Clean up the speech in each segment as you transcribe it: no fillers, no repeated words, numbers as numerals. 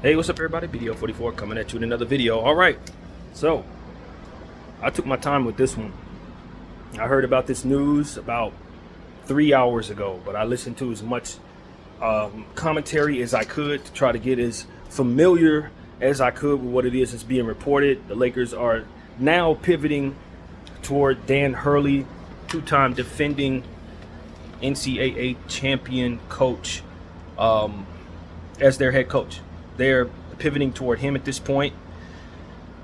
Hey, what's up everybody? BDO44 coming at you with another video. Alright, so I took my time with this one. I heard about this news about 3 hours ago, but I listened to as much commentary as I could to try to get as familiar as I could with what it is that's being reported. The Lakers are now pivoting toward Dan Hurley, two-time defending NCAA champion coach, as their head coach. They're pivoting toward him at this point.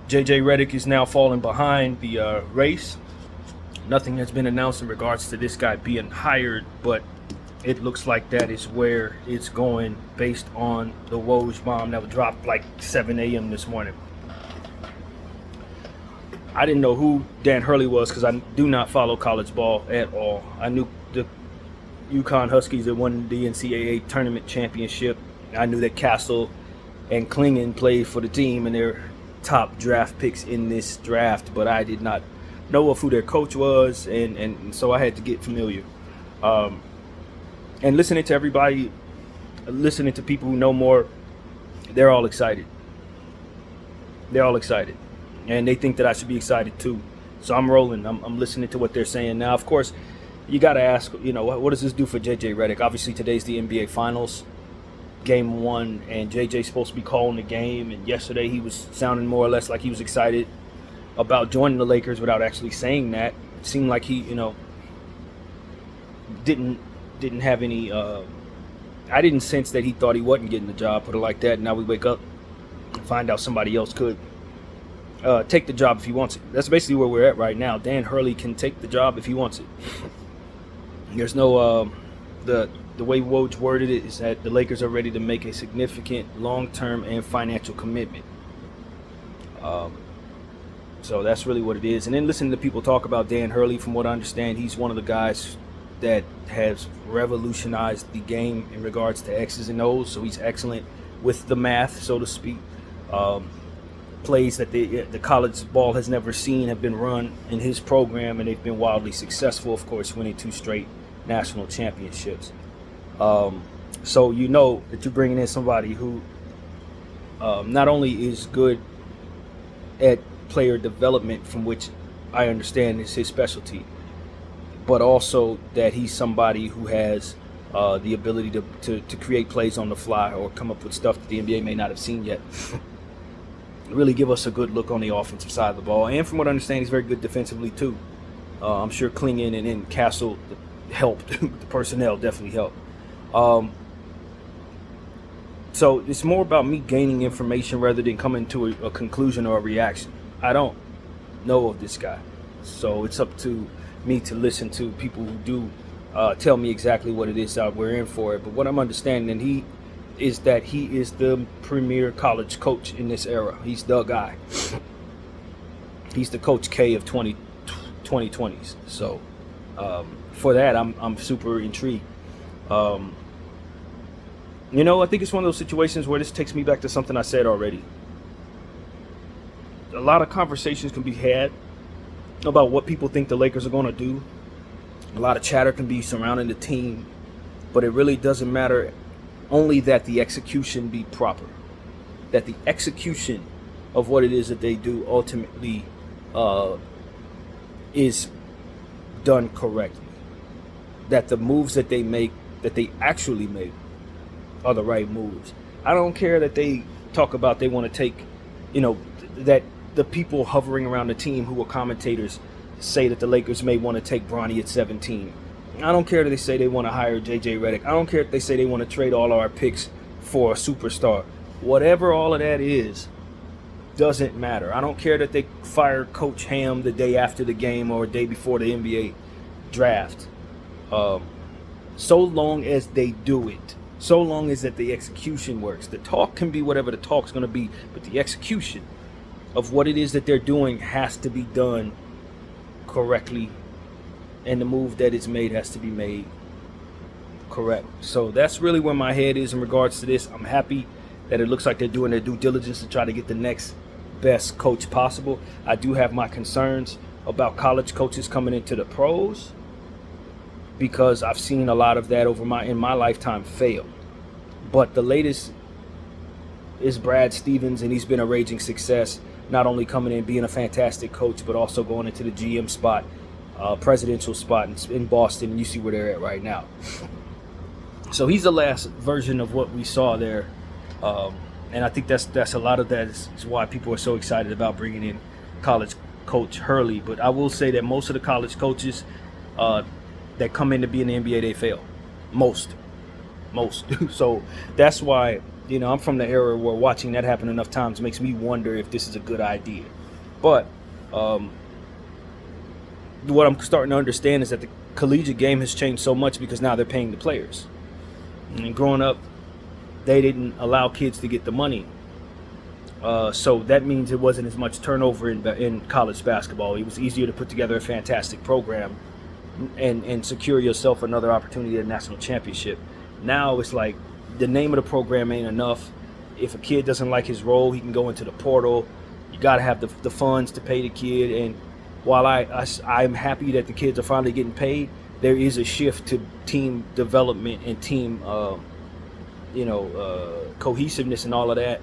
JJ Redick is now falling behind the race. Nothing has been announced in regards to this guy being hired, but it looks like that is where it's going based on the Woj bomb that was dropped like 7 a.m. this morning. I didn't know who Dan Hurley was because I do not follow college ball at all. I knew the UConn Huskies that won the NCAA tournament championship. I knew that Castle and Klingon played for the team and they're top draft picks in this draft, but I did not know of who their coach was, and so I had to get familiar. And listening to everybody, listening to people who know more, they're all excited. They're all excited, and they think that I should be excited too. So I'm rolling. I'm listening to what they're saying. Now, of course, you got to ask, what does this do for JJ Redick? Obviously, today's the NBA Finals. Game 1, and JJ's supposed to be calling the game, and yesterday he was sounding more or less like he was excited about joining the Lakers without actually saying that. It seemed like he, didn't have any I didn't sense that he thought he wasn't getting the job, put it like that. Now we wake up and find out somebody else could take the job if he wants it. That's basically where we're at right now. Dan Hurley can take the job if he wants it. There's no the way Woj worded it is that the Lakers are ready to make a significant long-term and financial commitment. So that's really what it is. And then listening to people talk about Dan Hurley, from what I understand, he's one of the guys that has revolutionized the game in regards to X's and O's. So he's excellent with the math, so to speak. Plays that the college ball has never seen have been run in his program, and they've been wildly successful, of course, winning 2 straight national championships. So that you're bringing in somebody who not only is good at player development, from which I understand is his specialty, but also that he's somebody who has the ability to create plays on the fly or come up with stuff that the NBA may not have seen yet. Really give us a good look on the offensive side of the ball. And from what I understand, he's very good defensively too. I'm sure Klingon and Castle helped. The personnel definitely helped. So it's more about me gaining information rather than coming to a conclusion or a reaction. I don't know of this guy, so it's up to me to listen to people who do tell me exactly what it is that we're in for it. But what I'm understanding, is that he is the premier college coach in this era. He's the guy. He's the Coach K of 2020s. So for that, I'm super intrigued. I think it's one of those situations where this takes me back to something I said already. A lot of conversations can be had about what people think the Lakers are going to do. A lot of chatter can be surrounding the team, but it really doesn't matter, only that the execution be proper. That the execution of what it is that they do ultimately is done correctly. That the moves that they make, that they actually make, are the right moves. I don't care that they talk about they want to take, that the people hovering around the team who are commentators say that the Lakers may want to take Bronny at 17. I don't care that they say they want to hire JJ Redick. I don't care if they say they want to trade all our picks for a superstar. Whatever all of that is, doesn't matter. I don't care that they fire Coach Ham the day after the game or a day before the NBA draft. So long as they do it. So long as that the execution works. The talk can be whatever the talk's going to be, but the execution of what it is that they're doing has to be done correctly, and the move that is made has to be made correct. So that's really where my head is in regards to this. I'm happy that it looks like they're doing their due diligence to try to get the next best coach possible. I do have my concerns about college coaches coming into the pros, because I've seen a lot of that in my lifetime fail. But the latest is Brad Stevens, and he's been a raging success, not only coming in being a fantastic coach, but also going into the GM spot, presidential spot in Boston, and you see where they're at right now. So he's the last version of what we saw there, and I think that's a lot of that is why people are so excited about bringing in college coach Hurley. But I will say that most of the college coaches that come in to be in the NBA, they fail. Most. So that's why, I'm from the era where watching that happen enough times makes me wonder if this is a good idea. But what I'm starting to understand is that the collegiate game has changed so much because now they're paying the players. And growing up, they didn't allow kids to get the money. So that means it wasn't as much turnover in college basketball. It was easier to put together a fantastic program and secure yourself another opportunity at a national championship. Now it's like the name of the program ain't enough. If a kid doesn't like his role, he can go into the portal. You got to have the funds to pay the kid. And while I'm happy that the kids are finally getting paid, there is a shift to team development and team, cohesiveness and all of that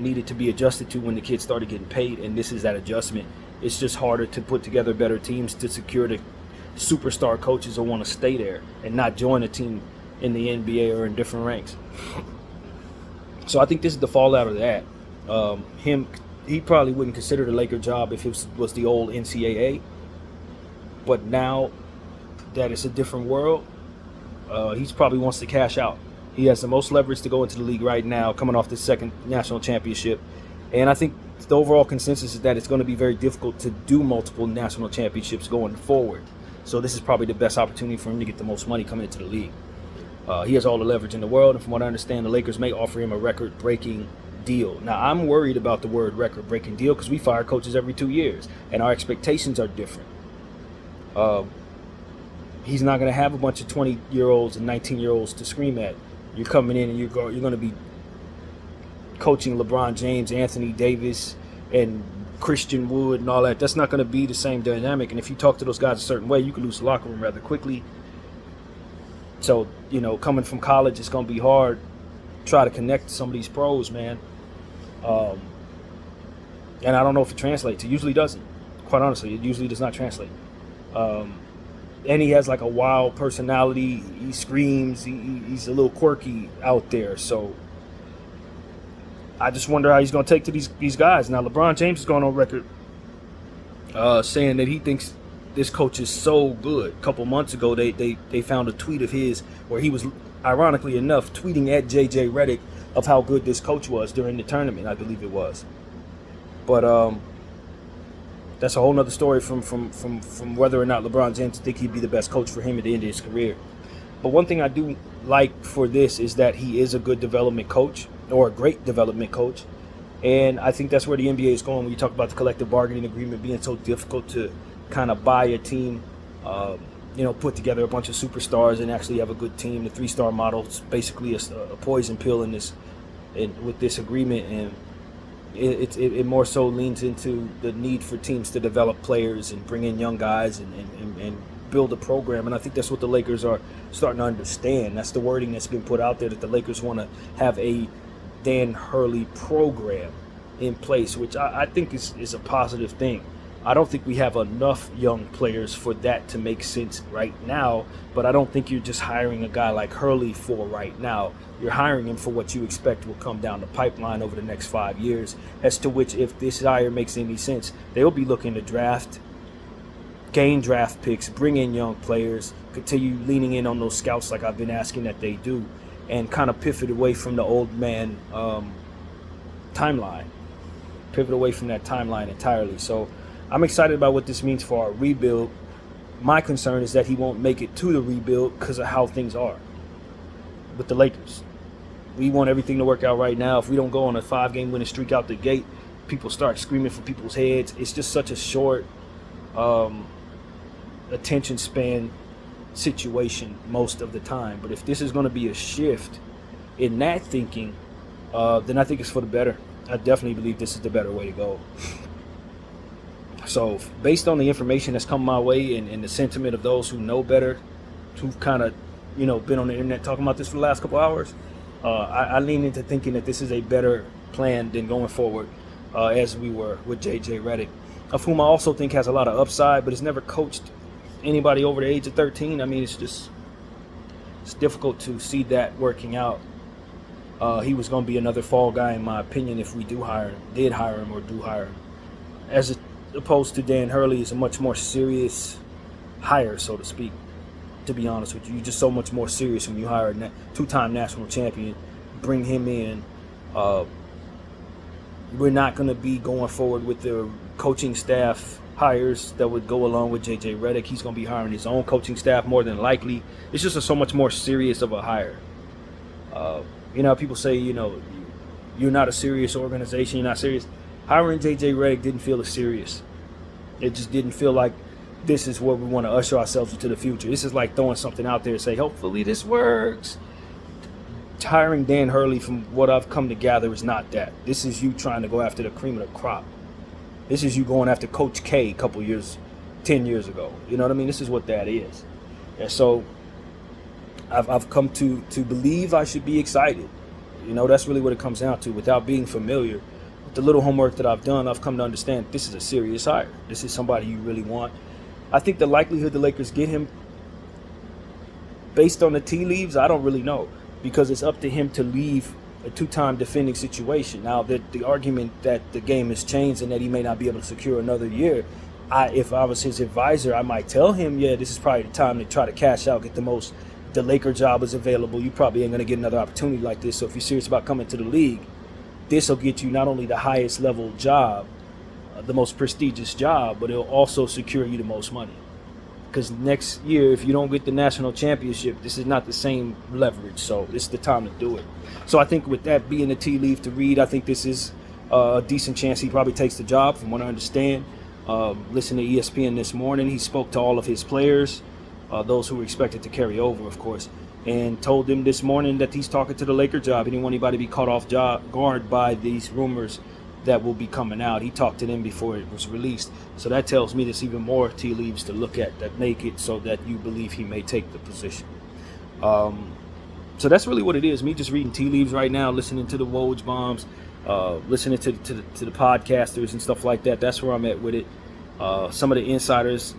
needed to be adjusted to when the kids started getting paid. And this is that adjustment. It's just harder to put together better teams to secure the superstar coaches who want to stay there and not join a team in the NBA or in different ranks. So I think this is the fallout of that. He probably wouldn't consider the Laker job if it was the old NCAA. But now that it's a different world, he probably wants to cash out. He has the most leverage to go into the league right now, coming off the second national championship. And I think the overall consensus is that it's going to be very difficult to do multiple national championships going forward. So this is probably the best opportunity for him to get the most money coming into the league. He has all the leverage in the world, and from what I understand, the Lakers may offer him a record-breaking deal. Now, I'm worried about the word record-breaking deal because we fire coaches every 2 years, and our expectations are different. He's not going to have a bunch of 20-year-olds and 19-year-olds to scream at. You're coming in and you're going to be coaching LeBron James, Anthony Davis, and Christian Wood and all that. That's not going to be the same dynamic. And if you talk to those guys a certain way, you can lose the locker room rather quickly. So, coming from college, it's going to be hard to try to connect to some of these pros, man. And I don't know if it translates. It usually doesn't. Quite honestly, it usually does not translate. And he has like a wild personality. He screams. He's a little quirky out there. So I just wonder how he's going to take to these guys. Now, LeBron James is going on record saying that he thinks this coach is so good. A couple months ago, they found a tweet of his where he was, ironically enough, tweeting at J.J. Redick of how good this coach was during the tournament, I believe it was. But that's a whole nother story from whether or not LeBron James think he'd be the best coach for him at the end of his career. But one thing I do like for this is that he is a good development coach, or a great development coach. And I think that's where the NBA is going when you talk about the collective bargaining agreement being so difficult to kind of buy a team, put together a bunch of superstars and actually have a good team. The 3-star model is basically a poison pill with this agreement, and it more so leans into the need for teams to develop players and bring in young guys and build a program. And I think that's what the Lakers are starting to understand. That's the wording that's been put out there, that the Lakers want to have a Dan Hurley program in place, which I think is a positive thing. I don't think we have enough young players for that to make sense right now, but I don't think you're just hiring a guy like Hurley for right now. You're hiring him for what you expect will come down the pipeline over the next 5 years, as to which, if this hire makes any sense, they'll be looking to draft, gain draft picks, bring in young players, continue leaning in on those scouts like I've been asking that they do, and kind of pivot away from the old man timeline. Pivot away from that timeline entirely. So I'm excited about what this means for our rebuild. My concern is that he won't make it to the rebuild because of how things are with the Lakers. We want everything to work out right now. If we don't go on a 5-game winning streak out the gate, people start screaming for people's heads. It's just such a short attention span situation most of the time. But if this is going to be a shift in that thinking, then I think it's for the better. I definitely believe this is the better way to go. So based on the information that's come my way and the sentiment of those who know better, who've kind of, been on the internet talking about this for the last couple hours, I lean into thinking that this is a better plan than going forward, as we were with J.J. Redick, of whom I also think has a lot of upside, but has never coached anybody over the age of 13. I mean, it's difficult to see that working out. He was going to be another fall guy, in my opinion, if we did hire him or do hire him. As opposed to Dan Hurley is a much more serious hire, so to speak. To be honest with you, you're just so much more serious when you hire a two-time national champion, bring him in. We're not going to be going forward with the coaching staff hires that would go along with J.J. Redick. He's going to be hiring his own coaching staff more than likely. It's just so much more serious of a hire. People say, you're not a serious organization, you're not serious. Hiring J.J. Redick didn't feel as serious. It just didn't feel like this is where we want to usher ourselves into the future. This is like throwing something out there and say, hopefully this works. Hiring Dan Hurley, from what I've come to gather, is not that. This is you trying to go after the cream of the crop. This is you going after Coach K a couple years, 10 years ago. You know what I mean? This is what that is. And so I've come to believe I should be excited. That's really what it comes down to. Without being familiar with the little homework that I've done, I've come to understand this is a serious hire. This is somebody you really want. I think the likelihood the Lakers get him, based on the tea leaves, I don't really know, because it's up to him to leave a two-time defending situation. Now, the argument that the game has changed and that he may not be able to secure another year, if I was his advisor, I might tell him, yeah, this is probably the time to try to cash out, get the Laker job is available. You probably ain't going to get another opportunity like this. So if you're serious about coming to the league, this will get you not only the highest level job, the most prestigious job, but it'll also secure you the most money. Because next year, if you don't get the national championship, this is not the same leverage. So it's the time to do it. So I think with that being the tea leaf to read, I think this is a decent chance he probably takes the job, from what I understand. Listen to ESPN this morning. He spoke to all of his players, those who were expected to carry over, of course, and told them this morning that he's talking to the Laker job. He didn't want anybody to be caught off guard by these rumors that will be coming out. He talked to them before it was released. So that tells me there's even more tea leaves to look at that make it so that you believe he may take the position. So that's really what it is. Me just reading tea leaves right now, listening to the Woj bombs, listening to the podcasters and stuff like that. That's where I'm at with it. Some of the insiders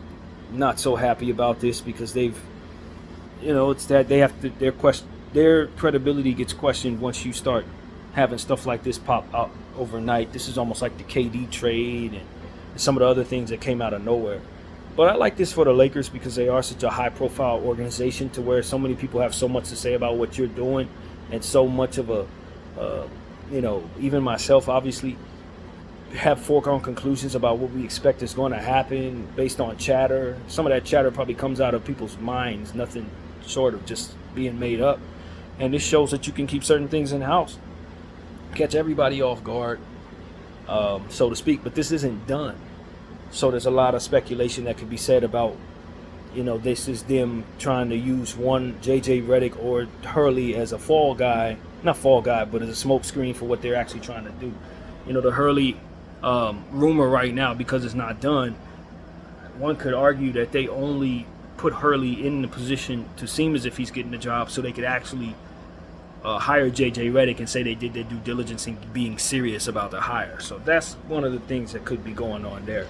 not so happy about this because they've, it's that they have to, their credibility gets questioned once you start having stuff like this pop out overnight. This is almost like the KD trade and some of the other things that came out of nowhere. But I like this for the Lakers because they are such a high-profile organization, to where so many people have so much to say about what you're doing, and so much of a, even myself, obviously, have foregone conclusions about what we expect is going to happen based on chatter. Some of that chatter probably comes out of people's minds, nothing short of just being made up. And this shows that you can keep certain things in-house, catch everybody off guard, so to speak. But this isn't done. So there's a lot of speculation that could be said about, this is them trying to use one J.J. Redick or Hurley as a fall guy, not fall guy, but as a smoke screen for what they're actually trying to do. The Hurley rumor right now, because it's not done, one could argue that they only put Hurley in the position to seem as if he's getting the job so they could actually hire J.J. Redick and say they did their due diligence in being serious about the hire. So that's one of the things that could be going on there.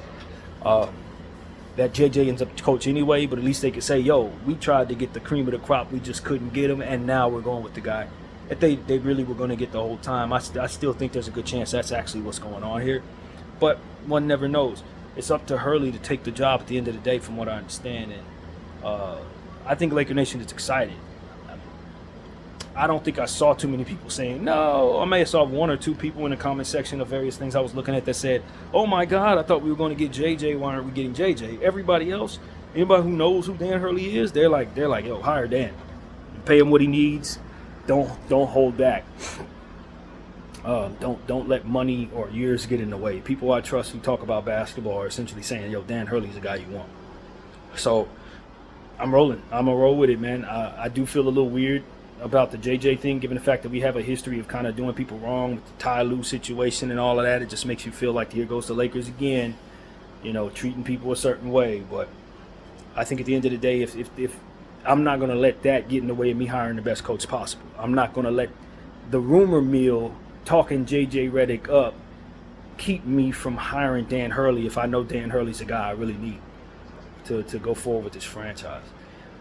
That JJ ends up coach anyway, but at least they could say, yo, we tried to get the cream of the crop, we just couldn't get him, and now we're going with the guy that they really were going to get the whole time. I still think there's a good chance that's actually what's going on here, but one never knows. It's up to Hurley to take the job at the end of the day, from what I understand, and I think Laker Nation is excited. I don't think I saw too many people saying no. I may have saw one or two people in the comment section of various things I was looking at that said, oh my God, I thought we were going to get JJ. Why aren't we getting JJ? Everybody else, anybody who knows who Dan Hurley is, they're like, yo, hire Dan. Pay him what he needs. Don't hold back. Don't let money or years get in the way. People I trust who talk about basketball are essentially saying, yo, Dan Hurley's the guy you want. So I'm rolling. I'm going to roll with it, man. I do feel a little weird about the JJ thing, given the fact that we have a history of kind of doing people wrong with the Ty Lue situation and all of that. It just makes you feel like here goes the Lakers again, treating people a certain way. But I think at the end of the day, if I'm not going to let that get in the way of me hiring the best coach possible. I'm not going to let the rumor mill talking JJ Redick up keep me from hiring Dan Hurley if I know Dan Hurley's a guy I really need to go forward with this franchise.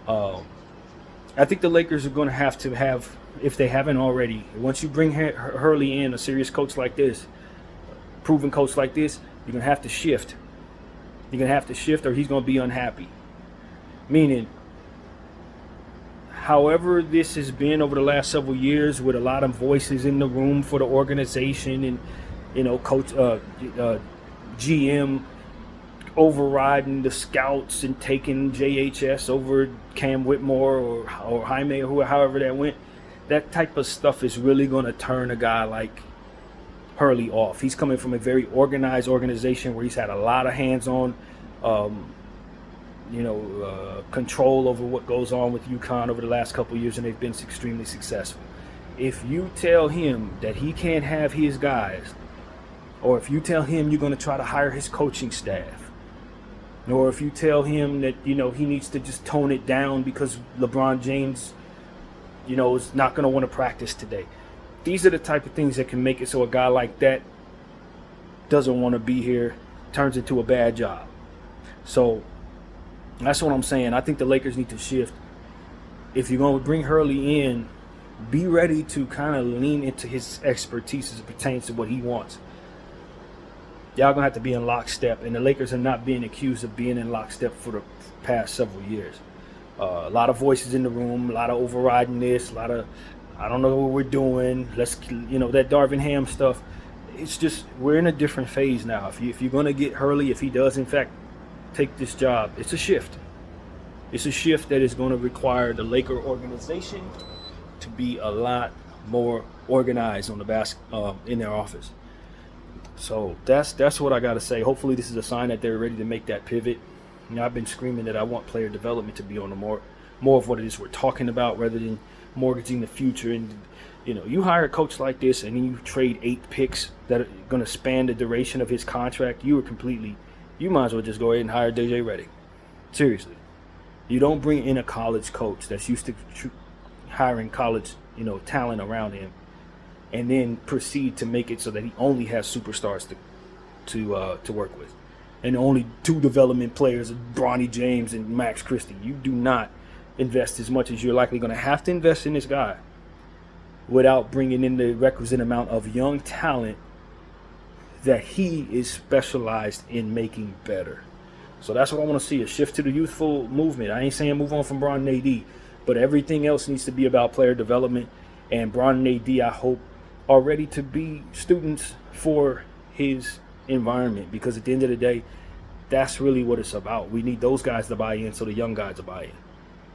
I think the Lakers are going to have, if they haven't already, once you bring Hurley in, a serious coach like this, proven coach like this, you're going to have to shift. You're going to have to shift or he's going to be unhappy. Meaning, however this has been over the last several years with a lot of voices in the room for the organization and, coach, GM overriding the scouts and taking JHS over Cam Whitmore or Jaime or however that went, that type of stuff is really going to turn a guy like Hurley off. He's coming from a very organized organization where he's had a lot of hands-on control over what goes on with UConn over the last couple of years, and they've been extremely successful. If you tell him that he can't have his guys, or if you tell him you're going to try to hire his coaching staff, or if you tell him that, he needs to just tone it down because LeBron James, is not going to want to practice today. These are the type of things that can make it so a guy like that doesn't want to be here, turns into a bad job. So that's what I'm saying. I think the Lakers need to shift. If you're going to bring Hurley in, be ready to kind of lean into his expertise as it pertains to what he wants. Y'all going to have to be in lockstep, and the Lakers are not being accused of being in lockstep for the past several years. A lot of voices in the room, a lot of overriding this, a lot of, I don't know what we're doing. Let's, that Darvin Ham stuff. It's just, we're in a different phase now. If you're going to get Hurley, if he does, in fact, take this job, it's a shift. It's a shift that is going to require the Laker organization to be a lot more organized on the in their office. So that's what I got to say. Hopefully this is a sign that they're ready to make that pivot. I've been screaming that I want player development to be on the more of what it is we're talking about rather than mortgaging the future. And, you hire a coach like this and then you trade 8 picks that are going to span the duration of his contract, you might as well just go ahead and hire JJ Redick. Seriously. You don't bring in a college coach that's used to hiring college, talent around him, and then proceed to make it so that he only has superstars to work with, and only 2 development players, Bronny James and Max Christie. You do not invest as much as you're likely going to have to invest in this guy without bringing in the requisite amount of young talent that he is specialized in making better. So that's what I want to see, a shift to the youthful movement. I ain't saying move on from Bron and AD, but everything else needs to be about player development. And Bron and AD, I hope, are ready to be students for his environment, because at the end of the day, that's really what it's about. We need those guys to buy in so the young guys to buy in,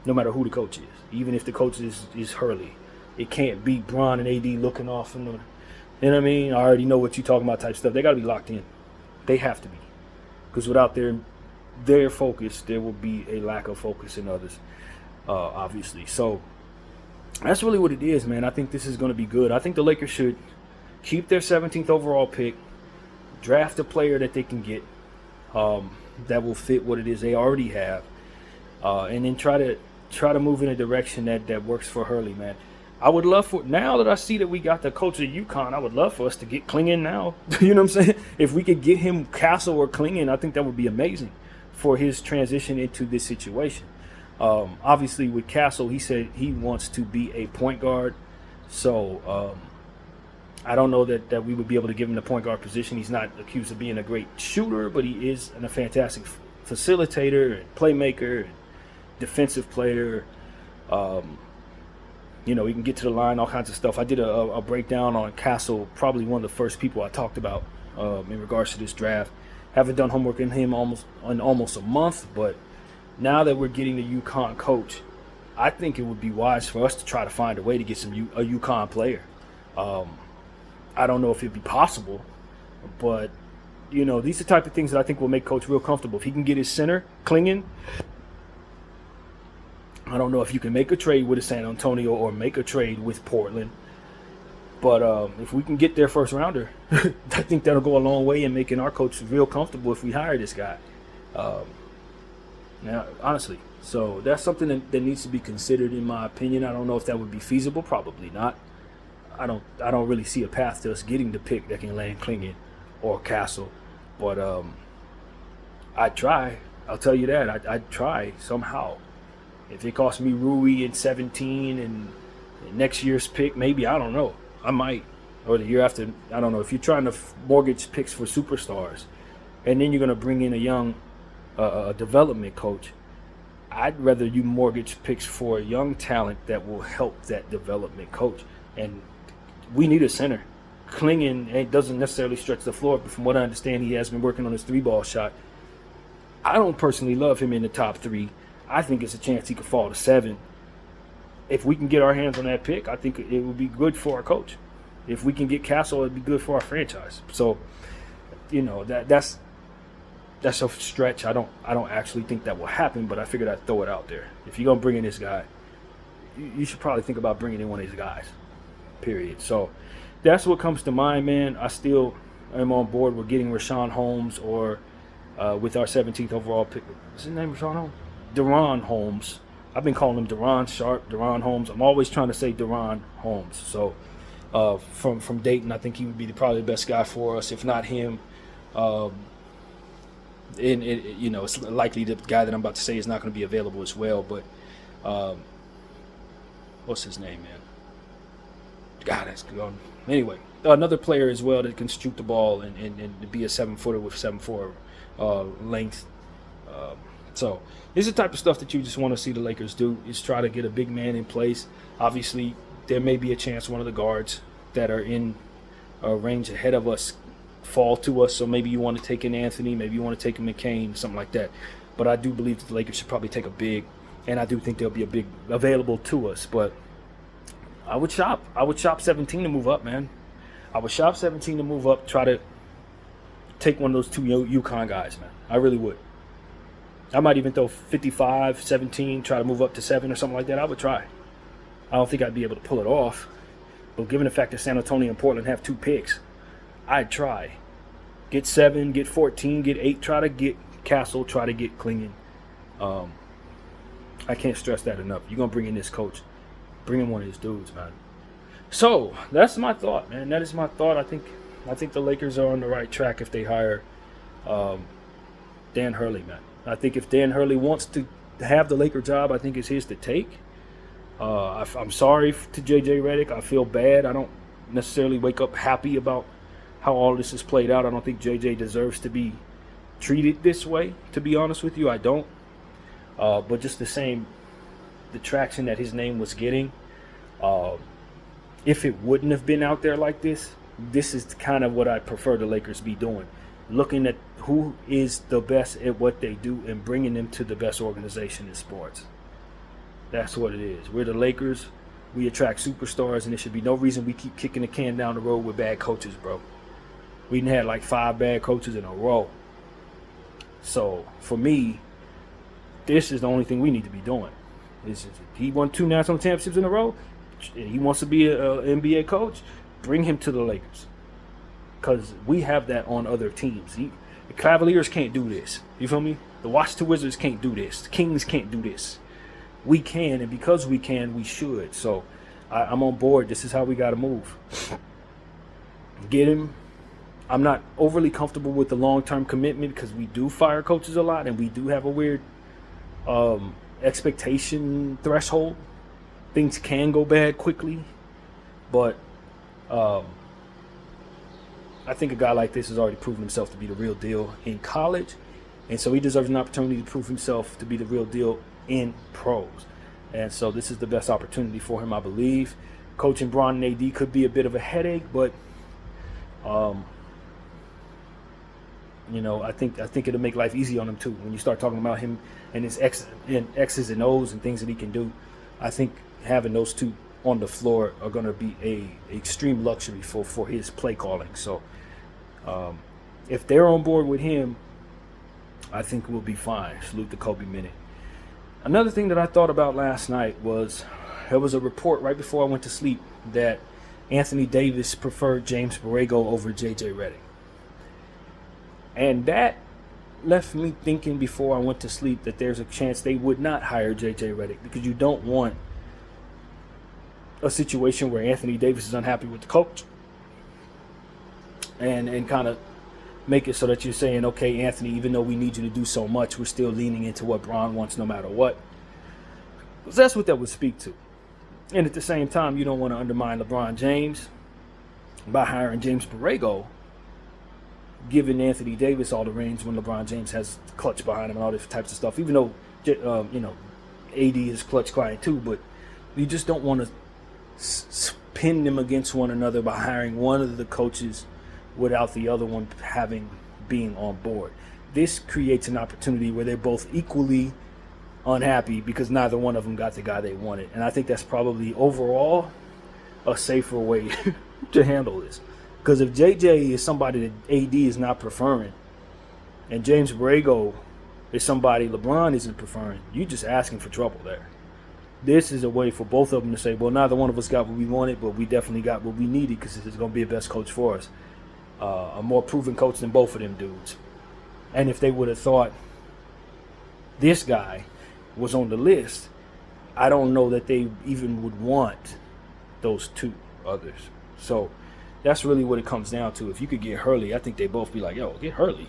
no matter who the coach is. Even if the coach is Hurley, it can't be Bron and AD looking off from the, you know what I mean? I already know what you're talking about type stuff. They got to be locked in. They have to be, because without their focus, there will be a lack of focus in others, obviously. So that's really what it is, man. I think this is going to be good. I think the Lakers should keep their 17th overall pick, draft a player that they can get that will fit what it is they already have, and then try to move in a direction that works for Hurley, man. I would love for, now that I see that we got the coach of UConn, I would love for us to get Klingon now. You know what I'm saying? If we could get him Castle or Klingon, I think that would be amazing for his transition into this situation. Obviously, with Castle, he said he wants to be a point guard. So I don't know that we would be able to give him the point guard position. He's not accused of being a great shooter, but he is a fantastic facilitator and playmaker and defensive player. He can get to the line, all kinds of stuff. I did a breakdown on Castle, probably one of the first people I talked about in regards to this draft. Haven't done homework in him almost a month, but now that we're getting the UConn coach, I think it would be wise for us to try to find a way to get a UConn player. I don't know if it'd be possible, but these are the type of things that I think will make Coach real comfortable. If he can get his center, Klingon, I don't know if you can make a trade with San Antonio or make a trade with Portland. But if we can get their first rounder, I think that'll go a long way in making our coach real comfortable if we hire this guy. Now, honestly, so that's something that needs to be considered, in my opinion. I don't know if that would be feasible. Probably not. I don't really see a path to us getting the pick that can land Klingon or Castle, but I'd try. I'll tell you that I'd try somehow. If it costs me Rui in 17 and next year's pick, maybe, I don't know, I might, or the year after, I don't know. If you're trying to mortgage picks for superstars, and then you're gonna bring in a young development coach, I'd rather you mortgage picks for a young talent that will help that development coach. And we need a center. Klingon doesn't necessarily stretch the floor, but from what I understand, he has been working on his 3-ball shot. I don't personally love him in the top 3. I think it's a chance he could fall to 7. If we can get our hands on that pick, I think it would be good for our coach. If we can get Castle, it'd be good for our franchise. So, that's a stretch. I don't actually think that will happen, but I figured I'd throw it out there. If you're gonna bring in this guy, you should probably think about bringing in one of these guys. Period. So that's what comes to mind, man. I still am on board with getting Rashawn Holmes, or with our 17th overall pick. What's his name? Rashawn Holmes? Deron Holmes. I've been calling him Deron Sharp, Deron Holmes. I'm always trying to say Deron Holmes. So from Dayton, I think he would be probably the best guy for us, if not him. It's likely the guy that I'm about to say is not going to be available as well. But what's his name, man? God, that's good. Anyway, another player as well that can shoot the ball and be a 7-footer with 7'4" length. So this is the type of stuff that you just want to see the Lakers do, is try to get a big man in place. Obviously, there may be a chance one of the guards that are in range ahead of us fall to us. So maybe you want to take in Anthony, maybe you want to take in McCain, something like that. But I do believe that the Lakers should probably take a big, and I do think there'll be a big available to us. But I would shop 17 to move up, man. I would shop 17 to move up, try to take one of those 2 UConn guys, man. I really would. I might even throw 55, 17, try to move up to 7 or something like that. I would try. I don't think I'd be able to pull it off. But given the fact that San Antonio and Portland have 2 picks, I'd try. Get 7, get 14, get 8. Try to get Castle, try to get Klingon. I can't stress that enough. You're going to bring in this coach. Bring in one of his dudes, man. So, that's my thought, man. That is my thought. I think the Lakers are on the right track if they hire Dan Hurley, man. I think if Dan Hurley wants to have the Laker job, I think it's his to take. I'm sorry to JJ Redick. I feel bad. I don't necessarily wake up happy about how all this has played out. I don't think JJ deserves to be treated this way, to be honest with you. I don't. But just the same, the traction that his name was getting, if it wouldn't have been out there like this, this is kind of what I prefer the Lakers be doing. Looking at who is the best at what they do and bringing them to the best organization in sports. That's what it is. We're the Lakers. We attract superstars, and there should be no reason we keep kicking the can down the road with bad coaches, bro. We had like 5 bad coaches in a row. So, for me, this is the only thing we need to be doing. He won 2 national championships in a row. He wants to be an NBA coach. Bring him to the Lakers. Because we have that on other teams. The Cavaliers can't do this. You feel me? The Washington Wizards can't do this. The Kings can't do this. We can, and because we can, we should. So I'm on board. This is how we got to move. Get him. I'm not overly comfortable with the long-term commitment because we do fire coaches a lot, and we do have a weird expectation threshold. Things can go bad quickly, but I think a guy like this has already proven himself to be the real deal in college, and so he deserves an opportunity to prove himself to be the real deal in pros. And so this is the best opportunity for him, I believe. Coaching Bron and AD could be a bit of a headache, but I think it'll make life easy on him too. When you start talking about him and his X's and O's and things that he can do, I think having those 2 on the floor are going to be a extreme luxury for his play calling. So if they're on board with him, I think we'll be fine. Salute the Kobe minute. Another thing that I thought about last night was there was a report right before I went to sleep that Anthony Davis preferred James Borrego over JJ Redick. And that left me thinking before I went to sleep that there's a chance they would not hire JJ Redick, because you don't want a situation where Anthony Davis is unhappy with the coach, and kind of make it so that you're saying, okay, Anthony, even though we need you to do so much, we're still leaning into what Bron wants no matter what. Because that's what that would speak to. And at the same time, you don't want to undermine LeBron James by hiring James Borrego, giving Anthony Davis all the reins when LeBron James has clutch behind him and all this types of stuff. Even though, AD is clutch client too, but you just don't want to pin them against one another by hiring one of the coaches without the other one being on board. This creates an opportunity where they're both equally unhappy because neither one of them got the guy they wanted. And I think that's probably overall a safer way to handle this. Because if JJ is somebody that AD is not preferring, and James Borrego is somebody LeBron isn't preferring, you're just asking for trouble there. This is a way for both of them to say, well, neither one of us got what we wanted, but we definitely got what we needed because this is going to be a best coach for us. A more proven coach than both of them dudes. And if they would have thought this guy was on the list, I don't know that they even would want those two others. So that's really what it comes down to. If you could get Hurley, I think they both be like, yo, get Hurley.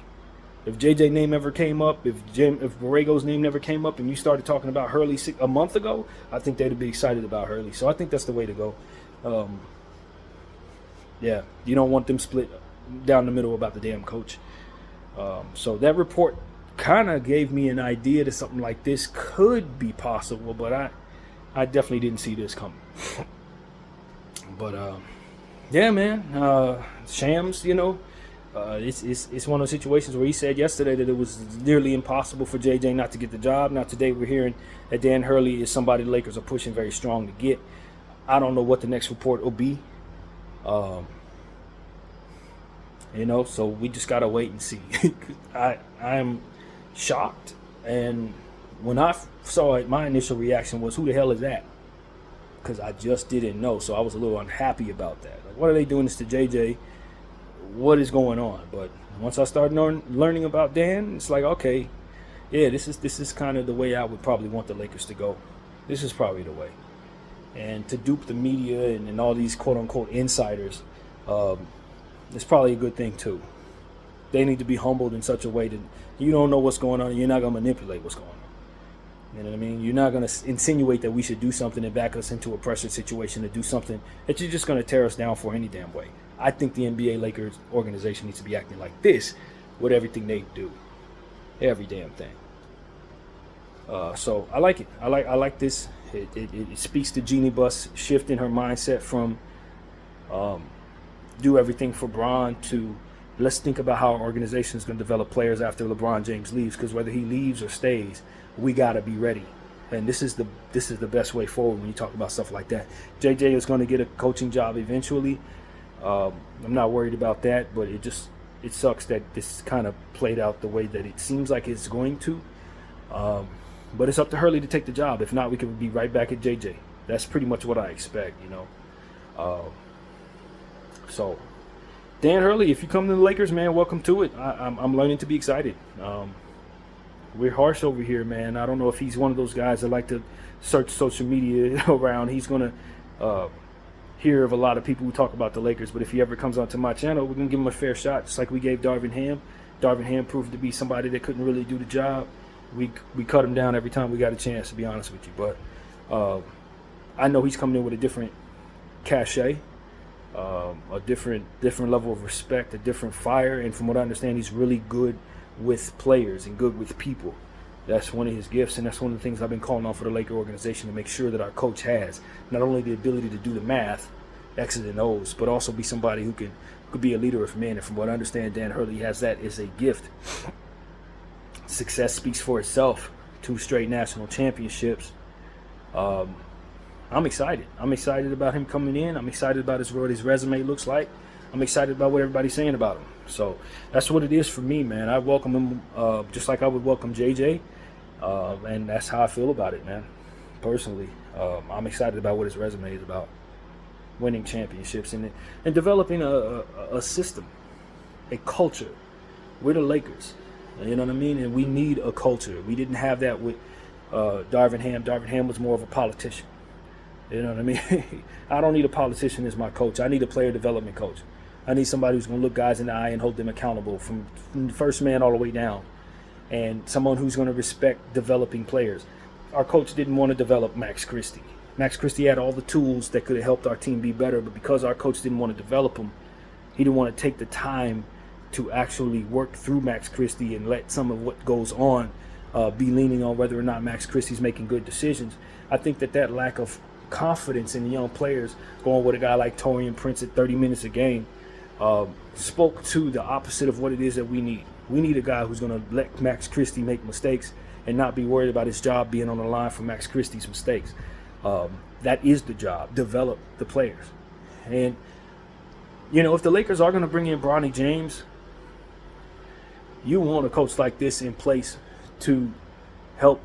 If JJ name ever came up, if Borrego's name never came up and you started talking about Hurley a month ago, I think they'd be excited about Hurley. So I think that's the way to go. Yeah, you don't want them split down the middle about the damn coach. So that report kind of gave me an idea that something like this could be possible, but I definitely didn't see this coming. But yeah, man, Shams, it's one of those situations where he said yesterday that it was nearly impossible for JJ not to get the job. Now today we're hearing that Dan Hurley is somebody the Lakers are pushing very strong to get. I don't know what the next report will be. So we just gotta wait and see. I'm shocked, and when I saw it, my initial reaction was, who the hell is that? Because I just didn't know, so I was a little unhappy about that. Like, what are they doing this to JJ? What is going on? But once I started learning about Dan, it's like, okay, yeah, this is kind of the way I would probably want the Lakers to go. This is probably the way. And to dupe the media and all these quote-unquote insiders, it's probably a good thing too. They need to be humbled in such a way that you don't know what's going on and you're not going to manipulate what's going on. You know what I mean? You're not going to insinuate that we should do something and back us into a pressure situation to do something that you're just going to tear us down for any damn way. I think the NBA Lakers organization needs to be acting like this with everything they do. Every damn thing. So I like it. I like this. It speaks to Jeannie Buss shifting her mindset from do everything for Bron to let's think about how our organization is going to develop players after LeBron James leaves, because whether he leaves or stays, we got to be ready. And this is the best way forward when you talk about stuff like that. JJ is going to get a coaching job eventually. I'm not worried about that, but it sucks that this kind of played out the way that it seems like it's going to. But it's up to Hurley to take the job. If not, we could be right back at JJ. That's pretty much what I expect, So, Dan Hurley, if you come to the Lakers, man, welcome to it. I'm learning to be excited. We're harsh over here, man. I don't know if he's one of those guys that like to search social media around. He's going to hear of a lot of people who talk about the Lakers. But if he ever comes onto my channel, we're going to give him a fair shot, just like we gave Darvin Ham. Darvin Ham proved to be somebody that couldn't really do the job. We cut him down every time we got a chance, to be honest with you. But I know he's coming in with a different cachet. A different level of respect, a different fire, and from what I understand, he's really good with players and good with people. That's one of his gifts, and that's one of the things I've been calling on for the Laker organization to make sure that our coach has not only the ability to do the math, X's and O's, but also be somebody who could be a leader of men. And from what I understand, Dan Hurley has that as a gift. Success speaks for itself. 2 straight national championships. I'm excited. I'm excited about him coming in. I'm excited about what his resume looks like. I'm excited about what everybody's saying about him. So that's what it is for me, man. I welcome him just like I would welcome JJ. And that's how I feel about it, man. Personally, I'm excited about what his resume is about. Winning championships and developing a system, a culture. We're the Lakers. You know what I mean? And we need a culture. We didn't have that with Darvin Ham. Darvin Ham was more of a politician. You know what I mean? I don't need a politician as my coach. I need a player development coach. I need somebody who's going to look guys in the eye and hold them accountable from the first man all the way down. And someone who's going to respect developing players. Our coach didn't want to develop Max Christie. Max Christie had all the tools that could have helped our team be better, but because our coach didn't want to develop him, he didn't want to take the time to actually work through Max Christie and let some of what goes on be leaning on whether or not Max Christie's making good decisions. I think that lack of confidence in the young players, going with a guy like Taurean Prince at 30 minutes a game, spoke to the opposite of what it is that we need. We need a guy who's going to let Max Christie make mistakes and not be worried about his job being on the line for Max Christie's mistakes. That is the job. Develop the players. And, you know, if the Lakers are going to bring in Bronny James, you want a coach like this in place to help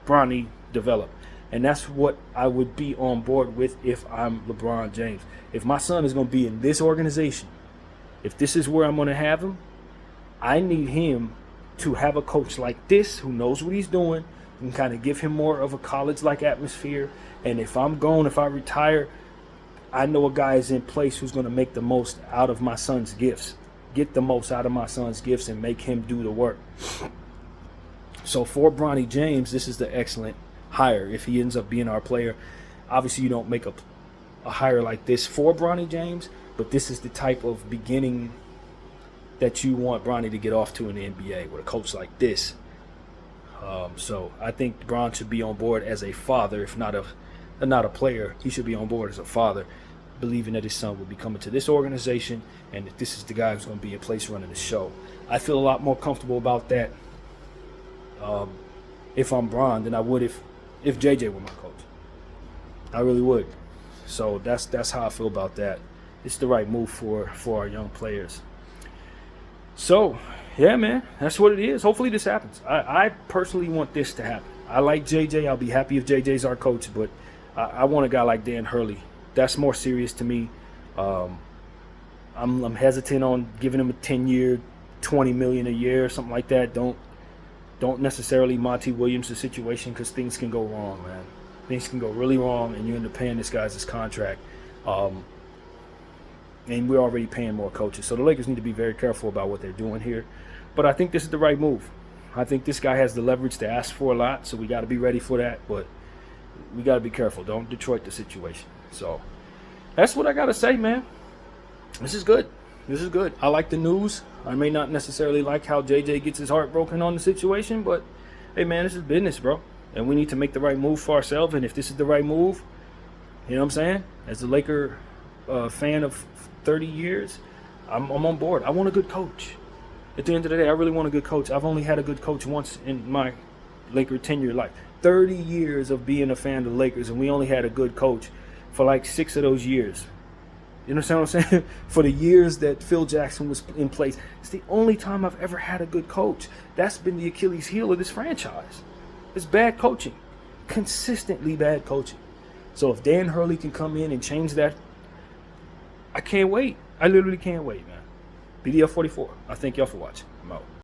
Bronny develop. And that's what I would be on board with if I'm LeBron James. If my son is going to be in this organization, if this is where I'm going to have him, I need him to have a coach like this who knows what he's doing and kind of give him more of a college-like atmosphere. And if I'm gone, if I retire, I know a guy is in place who's going to make the most out of my son's gifts. Get the most out of my son's gifts and make him do the work. So for Bronny James, this is the excellent hire if he ends up being our player. Obviously, you don't make a hire like this for Bronny James, but this is the type of beginning that you want Bronny to get off to in the NBA with a coach like this. So I think Bron should be on board as a father, if not a player. He should be on board as a father, believing that his son will be coming to this organization and that this is the guy who's going to be in place running the show. I feel a lot more comfortable about that if I'm Bron than I would if JJ were my coach. I really would. So that's how I feel about that. It's the right move for our young players. So, yeah, man, that's what it is. Hopefully this happens. I personally want this to happen. I like JJ. I'll be happy if JJ's our coach, but I want a guy like Dan Hurley. That's more serious to me. I'm hesitant on giving him a 10-year, $20 million a year or something like that. Don't necessarily Monty Williams the situation, because things can go wrong, man. Things can go really wrong, and you end up paying this guy's contract. And we're already paying more coaches. So the Lakers need to be very careful about what they're doing here. But I think this is the right move. I think this guy has the leverage to ask for a lot, so we got to be ready for that. But we got to be careful. Don't Detroit the situation. So that's what I got to say, man. This is good. This is good. I like the news. I may not necessarily like how JJ gets his heart broken on the situation, but hey, man, this is business, bro. And we need to make the right move for ourselves. And if this is the right move, you know what I'm saying? As a Laker fan of 30 years, I'm on board. I want a good coach. At the end of the day, I really want a good coach. I've only had a good coach once in my Laker tenure life. 30 years of being a fan of the Lakers, and we only had a good coach for like 6 of those years. You understand what I'm saying? For the years that Phil Jackson was in place. It's the only time I've ever had a good coach. That's been the Achilles heel of this franchise. It's bad coaching. Consistently bad coaching. So if Dan Hurley can come in and change that, I can't wait. I literally can't wait, man. BDF 44. I thank y'all for watching. I'm out.